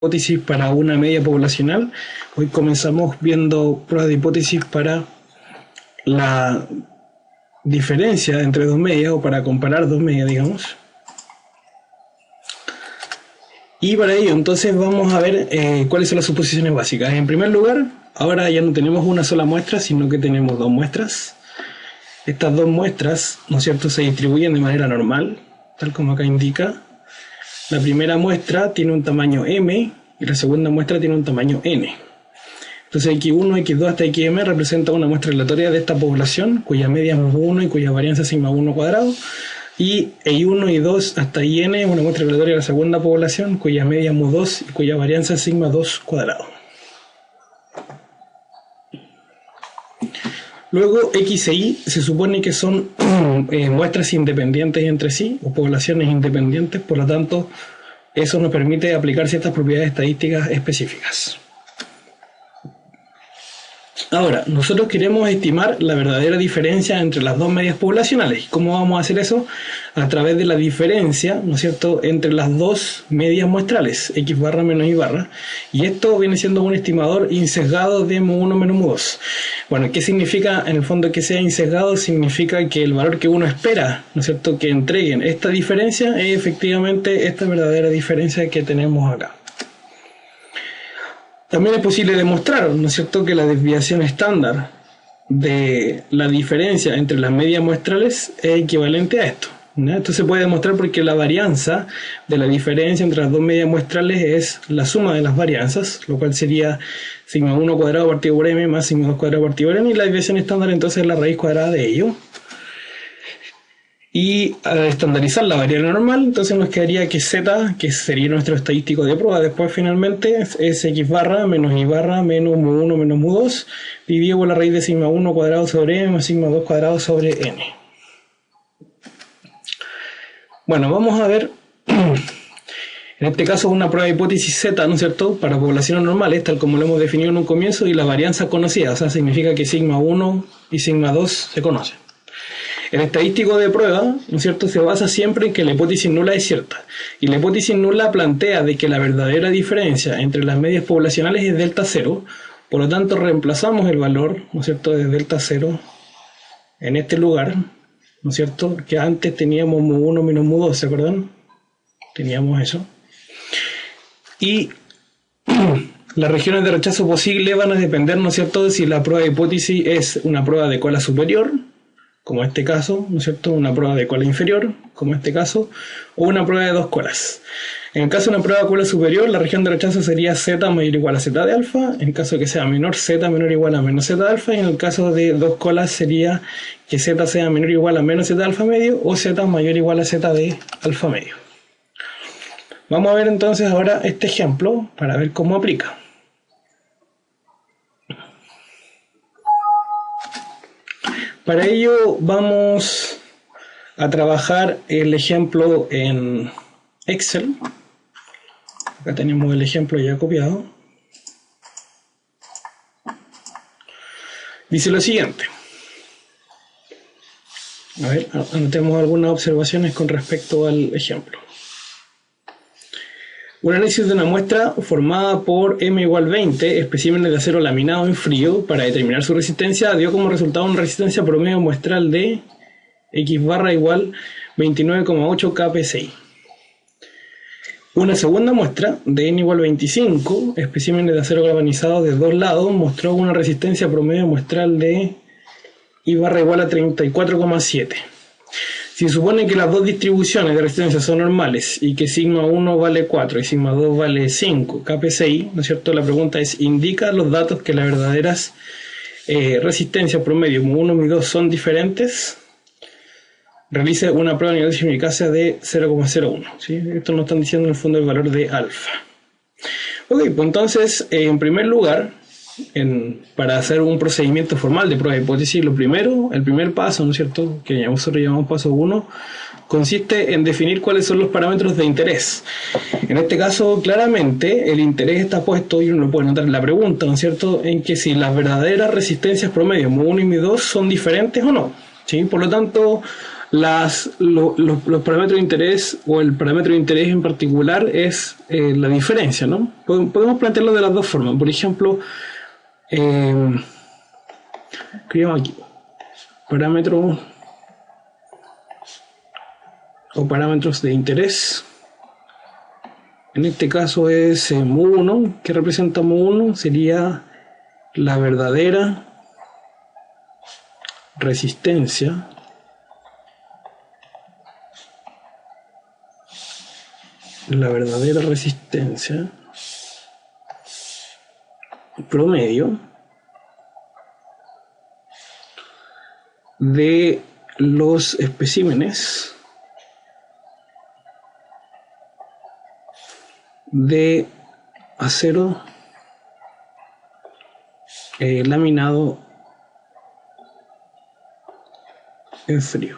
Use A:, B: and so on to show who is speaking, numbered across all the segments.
A: hipótesis para una media poblacional. Hoy comenzamos viendo pruebas de hipótesis para la diferencia entre dos medias o para comparar dos medias, digamos. Y para ello entonces vamos a ver cuáles son las suposiciones básicas. En primer lugar, ahora ya no tenemos una sola muestra, sino que tenemos dos muestras. Estas dos muestras, ¿no es cierto?, se distribuyen de manera normal, tal como acá indica. La primera muestra tiene un tamaño m y la segunda muestra tiene un tamaño n. Entonces x1, x2 hasta xm representa una muestra aleatoria de esta población, cuya media es 1 y cuya varianza es sigma 1 cuadrado. Y y1, y2 hasta yn es una muestra aleatoria de la segunda población, cuya media es 2 y cuya varianza es sigma 2 cuadrado. Luego x e y se supone que son muestras independientes entre sí, o poblaciones independientes, por lo tanto eso nos permite aplicar ciertas propiedades estadísticas específicas. Ahora, nosotros queremos estimar la verdadera diferencia entre las dos medias poblacionales. ¿Cómo vamos a hacer eso? A través de la diferencia, ¿no es cierto?, entre las dos medias muestrales, x barra menos y barra. Y esto viene siendo un estimador insesgado de mu1 menos mu2. Bueno, ¿qué significa en el fondo que sea insesgado? Significa que el valor que uno espera, ¿no es cierto?, que entreguen esta diferencia es efectivamente esta verdadera diferencia que tenemos acá. También es posible demostrar, ¿no es cierto?, que la desviación estándar de la diferencia entre las medias muestrales es equivalente a esto, ¿no? Esto se puede demostrar porque la varianza de la diferencia entre las dos medias muestrales es la suma de las varianzas, lo cual sería sigma 1 cuadrado partido por m más sigma 2 cuadrado partido por n, y la desviación estándar entonces es la raíz cuadrada de ello. Y al estandarizar la variable normal, entonces nos quedaría que z, que sería nuestro estadístico de prueba, después finalmente es x barra menos y barra menos mu1 menos mu2, dividido por la raíz de sigma 1 cuadrado sobre m más sigma 2 cuadrado sobre n. Bueno, vamos a ver, en este caso una prueba de hipótesis z, ¿no es cierto?, para poblaciones normales, tal como lo hemos definido en un comienzo, y la varianza conocida, o sea, significa que sigma 1 y sigma 2 se conocen. El estadístico de prueba, ¿no es cierto?, se basa siempre en que la hipótesis nula es cierta. Y la hipótesis nula plantea de que la verdadera diferencia entre las medias poblacionales es delta 0. Por lo tanto, reemplazamos el valor, ¿no es cierto?, de delta 0 en este lugar, ¿no es cierto?, que antes teníamos mu1 menos mu2, ¿se acuerdan? Teníamos eso. Y las regiones de rechazo posible van a depender, ¿no es cierto?, de si la prueba de hipótesis es una prueba de cola superior, como este caso, ¿no es cierto?, una prueba de cola inferior, como este caso, o una prueba de dos colas. En el caso de una prueba de cola superior, la región de rechazo sería z mayor o igual a z de alfa, en caso de que sea menor, z menor o igual a menos z de alfa, y en el caso de dos colas sería que z sea menor o igual a menos z de alfa medio, o z mayor o igual a z de alfa medio. Vamos a ver entonces ahora este ejemplo para ver cómo aplica. Para ello vamos a trabajar el ejemplo en Excel. Acá tenemos el ejemplo ya copiado. Dice lo siguiente. A ver, anotemos algunas observaciones con respecto al ejemplo. Un análisis de una muestra formada por m igual 20 especímenes de acero laminado en frío para determinar su resistencia dio como resultado una resistencia promedio muestral de x barra igual 29,8 kPsi. Una segunda muestra de n igual 25 especímenes de acero galvanizado de dos lados mostró una resistencia promedio muestral de y barra igual a 34,7. Si supone que las dos distribuciones de resistencia son normales y que sigma 1 vale 4 y sigma 2 vale 5 kPsi, ¿no es cierto?, la pregunta es, ¿indica los datos que las verdaderas resistencias promedio mu1 y mu2 son diferentes? Realice una prueba de nivel de eficacia de 0,01. ¿sí? Esto nos están diciendo en el fondo el valor de alfa. Ok, pues entonces, en primer lugar, para hacer un procedimiento formal de prueba de hipótesis, el primer paso, ¿no es cierto?, que nosotros llamamos paso 1, consiste en definir cuáles son los parámetros de interés. En este caso, claramente, el interés está puesto, y uno lo puede notar en la pregunta, ¿no es cierto?, en que si las verdaderas resistencias promedio mu1 y mu2 son diferentes o no. ¿sí? Por lo tanto, Los parámetros de interés o el parámetro de interés en particular es la diferencia, ¿no? Podemos plantearlo de las dos formas. Por ejemplo, escribamos aquí parámetro o parámetros de interés. En este caso es mu1, que representa mu1, sería la verdadera resistencia promedio de los especímenes de acero laminado en frío.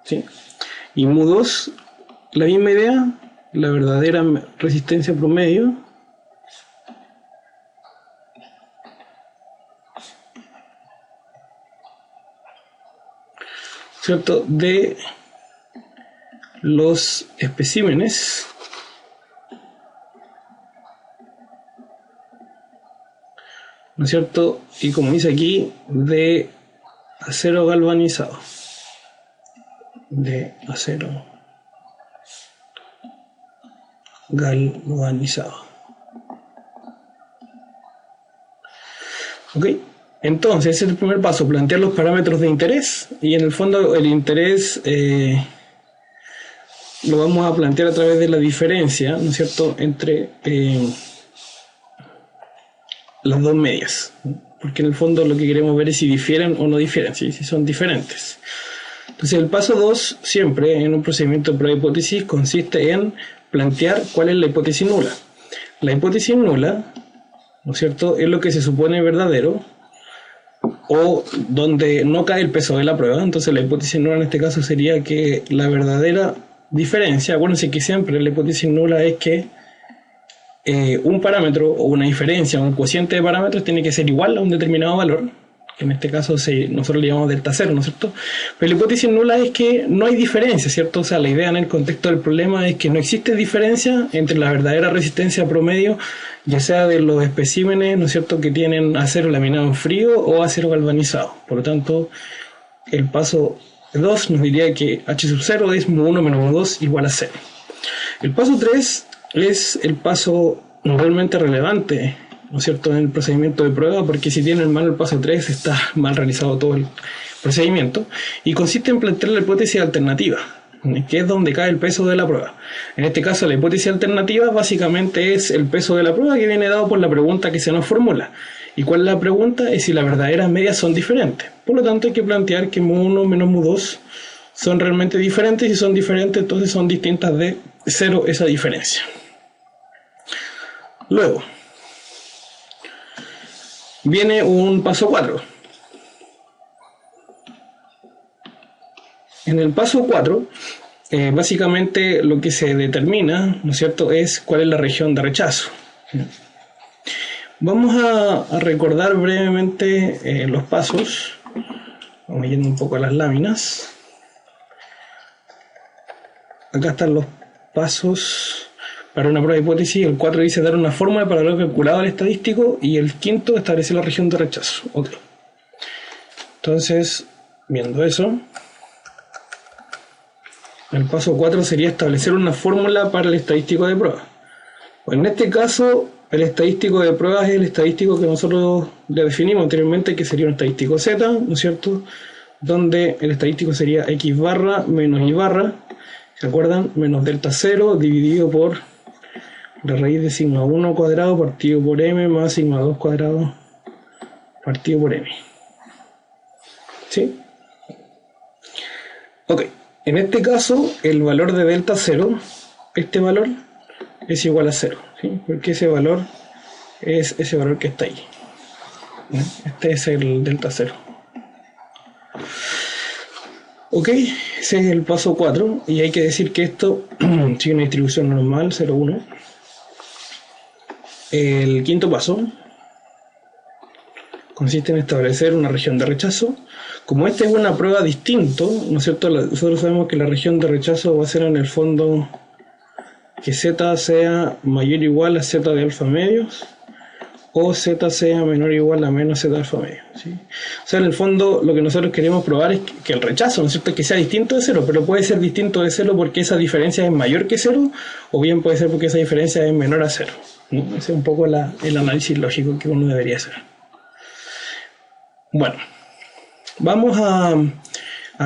A: ¿Sí? Y mu2, la misma idea, la verdadera resistencia promedio ¿cierto? De los especímenes ¿no es cierto? Y como dice aquí, de acero galvanizado. De acero galvanizado. Ok, entonces ese es el primer paso, plantear los parámetros de interés, y en el fondo el interés lo vamos a plantear a través de la diferencia, ¿no es cierto?, entre las dos medias, porque en el fondo lo que queremos ver es si difieren o no difieren, si son diferentes. Entonces el paso 2 siempre en un procedimiento de prueba de hipótesis consiste en plantear cuál es la hipótesis nula. La hipótesis nula, ¿no es cierto?, es lo que se supone verdadero o donde no cae el peso de la prueba. Entonces la hipótesis nula en este caso sería que la verdadera diferencia, acuérdense que siempre la hipótesis nula es que un parámetro o una diferencia, un cociente de parámetros tiene que ser igual a un determinado valor, que en este caso nosotros le llamamos delta cero, ¿no es cierto? Pero la hipótesis nula es que no hay diferencia, ¿cierto? O sea, la idea en el contexto del problema es que no existe diferencia entre la verdadera resistencia promedio, ya sea de los especímenes, ¿no es cierto?, que tienen acero laminado en frío o acero galvanizado. Por lo tanto, el paso 2 nos diría que H sub 0 es mu1 menos mu2 igual a 0. El paso 3 es el paso realmente relevante, ¿no es cierto?, en el procedimiento de prueba, porque si tienen mal el paso 3 está mal realizado todo el procedimiento, y consiste en plantear la hipótesis alternativa, que es donde cae el peso de la prueba. En este caso la hipótesis alternativa básicamente es el peso de la prueba que viene dado por la pregunta que se nos formula. ¿Y cuál es la pregunta? Es si las verdaderas medias son diferentes. Por lo tanto hay que plantear que mu1 menos mu2 son realmente diferentes, y si son diferentes entonces son distintas de 0 esa diferencia. Luego viene un paso 4. En el paso 4, básicamente lo que se determina, ¿no es cierto?, es cuál es la región de rechazo. Vamos a recordar brevemente los pasos. Vamos yendo un poco a las láminas. Acá están los pasos para una prueba de hipótesis. El 4 dice dar una fórmula para lo calculado al estadístico, y el 5 establecer la región de rechazo. Ok. Entonces, viendo eso, el paso 4 sería establecer una fórmula para el estadístico de prueba. Pues en este caso, el estadístico de pruebas es el estadístico que nosotros le definimos anteriormente, que sería un estadístico Z, ¿no es cierto?, donde el estadístico sería X barra menos Y barra, ¿se acuerdan?, menos delta 0 dividido por la raíz de sigma 1 cuadrado partido por M más sigma 2 cuadrado partido por M. ¿Sí? Ok, en este caso el valor de delta 0, este valor es igual a 0, ¿sí?, porque ese valor es ese valor que está ahí. Este es el delta 0. Ok, ese es el paso 4, y hay que decir que esto sigue una distribución normal, 0, 1. El quinto paso consiste en establecer una región de rechazo. Como esta es una prueba distinto, ¿no es cierto? Nosotros sabemos que la región de rechazo va a ser en el fondo que z sea mayor o igual a z de alfa medios, o z sea menor o igual a menos z de alfa medio, ¿sí? O sea, en el fondo lo que nosotros queremos probar es que el rechazo, ¿no es cierto?, que sea distinto de cero, pero puede ser distinto de cero porque esa diferencia es mayor que cero, o bien puede ser porque esa diferencia es menor a cero, ¿no? Ese es un poco el análisis lógico que uno debería hacer. Bueno, vamos a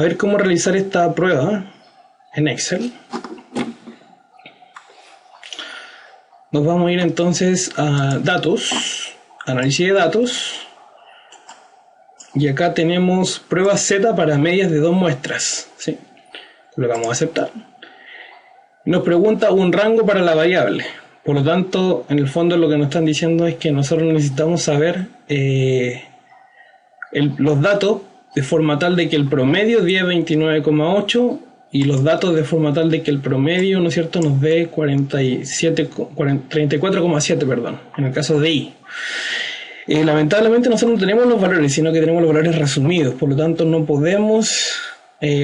A: ver cómo realizar esta prueba en Excel. Nos vamos a ir entonces a datos, análisis de datos, y acá tenemos prueba Z para medias de 2 muestras, ¿sí? Lo vamos a aceptar. Nos pregunta un rango para la variable, por lo tanto, en el fondo lo que nos están diciendo es que nosotros necesitamos saber los datos de forma tal de que el promedio dé 29,8 y los datos de forma tal de que el promedio, ¿no es cierto?, nos dé 34,7, perdón, en el caso de I. Lamentablemente nosotros no tenemos los valores, sino que tenemos los valores resumidos, por lo tanto no podemos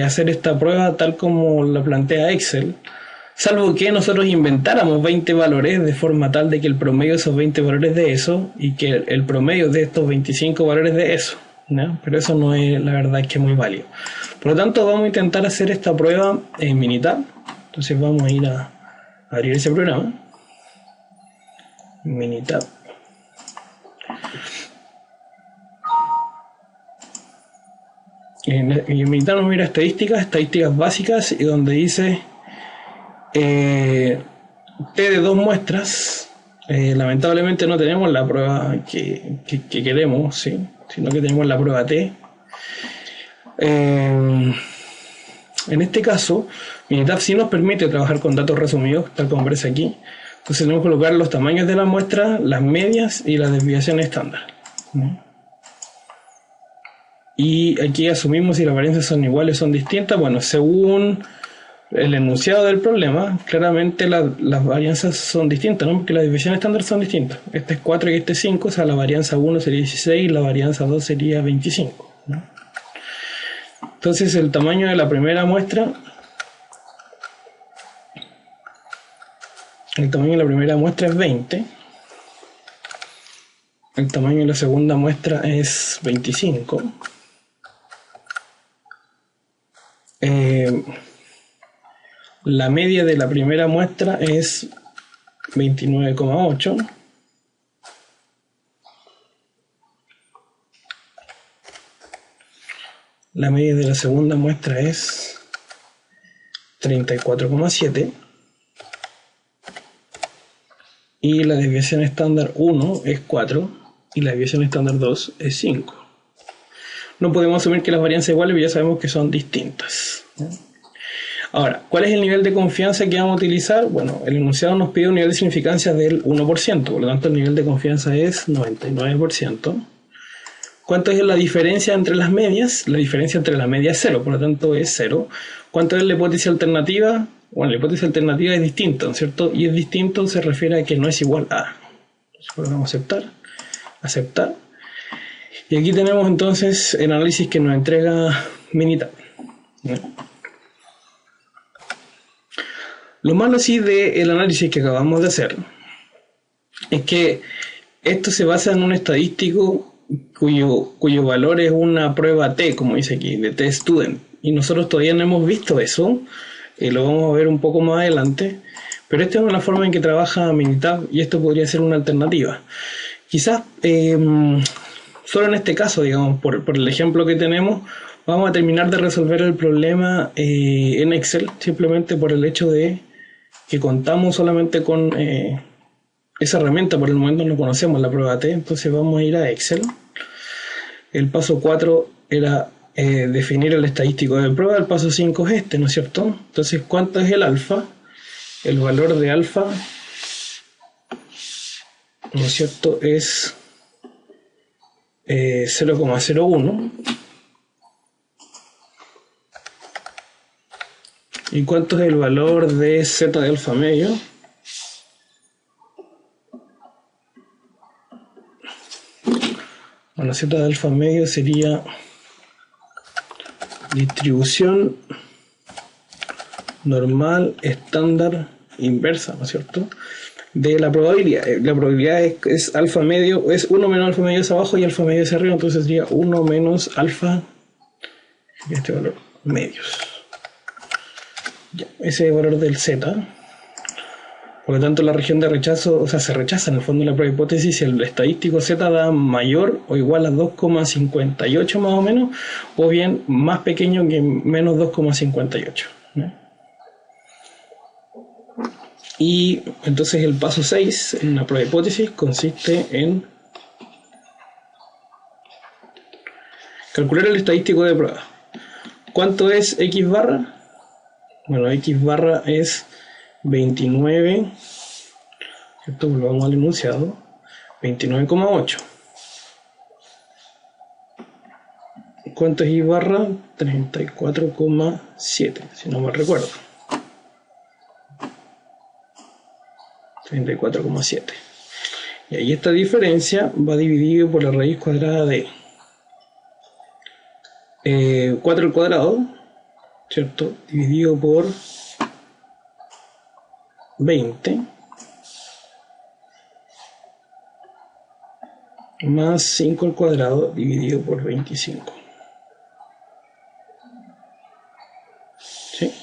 A: hacer esta prueba tal como la plantea Excel, salvo que nosotros inventáramos 20 valores de forma tal de que el promedio de esos 20 valores de eso y que el promedio de estos 25 valores de eso, ¿no? Pero eso no es, la verdad es que es muy válido. Por lo tanto vamos a intentar hacer esta prueba en Minitab. Entonces vamos a ir a abrir ese programa, Minitab. En Minitab nos mira estadísticas básicas, y donde dice T de 2 muestras. Lamentablemente no tenemos la prueba que queremos, ¿sí?, sino que tenemos la prueba T. En este caso, Minitab sí nos permite trabajar con datos resumidos, tal como aparece aquí. Entonces tenemos que colocar los tamaños de la muestra, las medias y las desviaciones estándar, ¿no? Y aquí asumimos si las varianzas son iguales o son distintas. Bueno, según el enunciado del problema, claramente las varianzas son distintas, ¿no?, porque las desviaciones estándar son distintas. Este es 4 y este es 5, o sea, la varianza 1 sería 16 y la varianza 2 sería 25, ¿no? Entonces el tamaño de la primera muestra, es 20. El tamaño de la segunda muestra es 25. La media de la primera muestra es 29,8. La media de la segunda muestra es 34,7. Y la desviación estándar 1 es 4 y la desviación estándar 2 es 5. No podemos asumir que las varianzas iguales, pero ya sabemos que son distintas, ¿no? Ahora, ¿cuál es el nivel de confianza que vamos a utilizar? Bueno, el enunciado nos pide un nivel de significancia del 1%, por lo tanto el nivel de confianza es 99%. ¿Cuánto es la diferencia entre las medias? La diferencia entre las medias es 0, por lo tanto es 0. ¿Cuánto es la hipótesis alternativa? Bueno, la hipótesis alternativa es distinta, ¿no es cierto? Y es distinto se refiere a que no es igual a. Entonces, vamos a aceptar. Y aquí tenemos entonces el análisis que nos entrega Minitab, ¿no? Lo malo sí del análisis que acabamos de hacer es que esto se basa en un estadístico cuyo valor es una prueba T, como dice aquí, de T-Student. Y nosotros todavía no hemos visto eso, lo vamos a ver un poco más adelante, pero esta es la forma en que trabaja Minitab y esto podría ser una alternativa. Quizás, solo en este caso, digamos, por el ejemplo que tenemos, vamos a terminar de resolver el problema en Excel, simplemente por el hecho de que contamos solamente con esa herramienta. Por el momento no conocemos la prueba T, entonces vamos a ir a Excel. El paso 4 era definir el estadístico de prueba, el paso 5 es este, ¿no es cierto? Entonces, ¿cuánto es el alfa? El valor de alfa, ¿no es cierto?, es 0,01. ¿Y cuánto es el valor de z de alfa medio? Bueno, z de alfa medio sería distribución normal, estándar, inversa, ¿no es cierto?, de la probabilidad. La probabilidad es alfa medio, es 1 menos alfa medio hacia abajo y alfa medio hacia arriba, entonces sería 1 menos alfa, este valor, medios. Ya, ese es el valor del z. Por lo tanto, la región de rechazo, o sea, se rechaza en el fondo la prueba hipótesis si el estadístico z da mayor o igual a 2,58 más o menos, o bien más pequeño que menos 2,58. ¿no? Y entonces el paso 6 en la prueba hipótesis consiste en calcular el estadístico de prueba. ¿Cuánto es x barra? Bueno, x barra es 29, ¿cierto? Volvamos al enunciado, 29,8. ¿Cuánto es y barra? 34,7, si no mal recuerdo. 34,7. Y ahí esta diferencia va dividido por la raíz cuadrada de 4 al cuadrado, ¿cierto? Dividido por 20 más 5 al cuadrado dividido por 25. ¿Sí?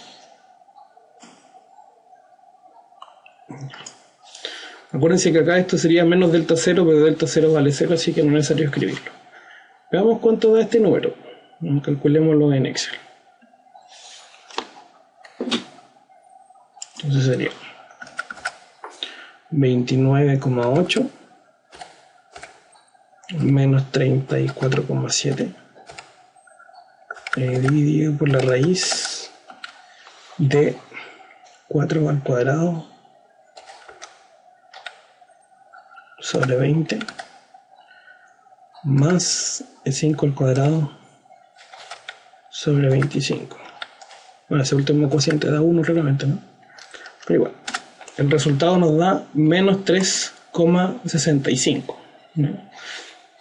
A: Acuérdense que acá esto sería menos delta 0, pero delta 0 vale 0, así que no es necesario escribirlo. Veamos cuánto da este número. Calculémoslo en Excel. Entonces sería 29,8 menos 34,7 dividido por la raíz de 4 al cuadrado sobre 20 más el 5 al cuadrado sobre 25. Bueno, ese último cociente da 1 realmente, ¿no? Pero igual, el resultado nos da menos 3,65, ¿no?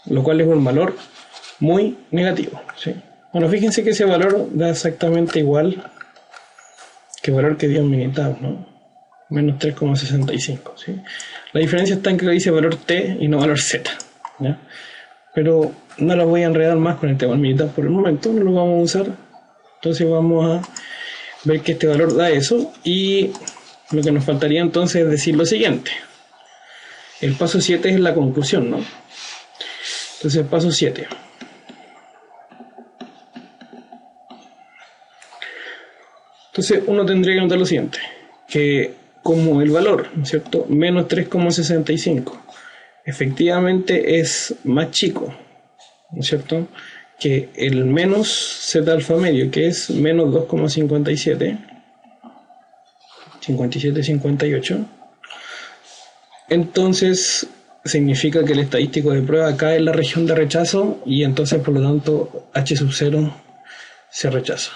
A: Lo cual es un valor muy negativo, ¿sí? Bueno, fíjense que ese valor da exactamente igual que el valor que dio en Minitab, ¿no? Menos 3,65, ¿sí? La diferencia está en que dice valor t y no valor z, ¿ya? Pero no la voy a enredar más con el tema del Minitab por el momento, no lo vamos a usar. Entonces vamos a ver que este valor da eso, y lo que nos faltaría entonces es decir lo siguiente. El paso 7 es la conclusión, ¿no? Entonces el paso 7. Entonces uno tendría que notar lo siguiente, que como el valor, ¿no es cierto?, menos 3,65 efectivamente es más chico, ¿no es cierto?, que el menos z alfa medio, que es menos 2,57, 57,58, entonces significa que el estadístico de prueba cae en la región de rechazo y entonces por lo tanto h sub 0 se rechaza.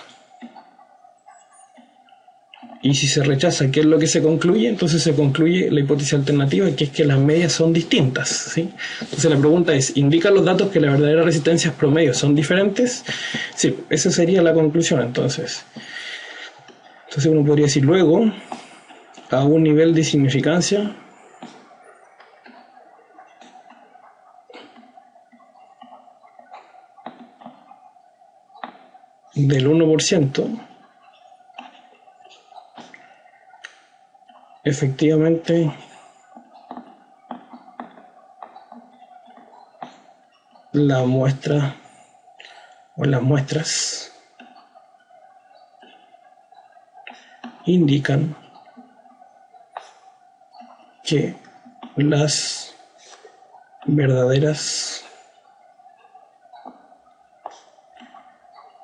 A: Y si se rechaza, ¿qué es lo que se concluye? Entonces se concluye la hipótesis alternativa, que es que las medias son distintas, ¿sí? Entonces la pregunta es, ¿indican los datos que las verdaderas resistencias promedio son diferentes? Sí, esa sería la conclusión entonces. Entonces uno podría decir luego, a un nivel de significancia del 1%, efectivamente la muestra o las muestras indican que las verdaderas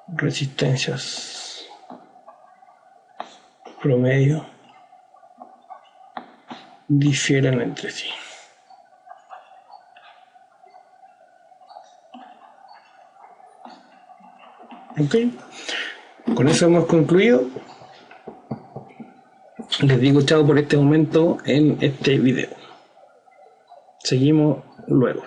A: resistencias promedio difieren entre sí. Ok, con eso hemos concluido. Les digo chao por este momento en este video. Seguimos luego.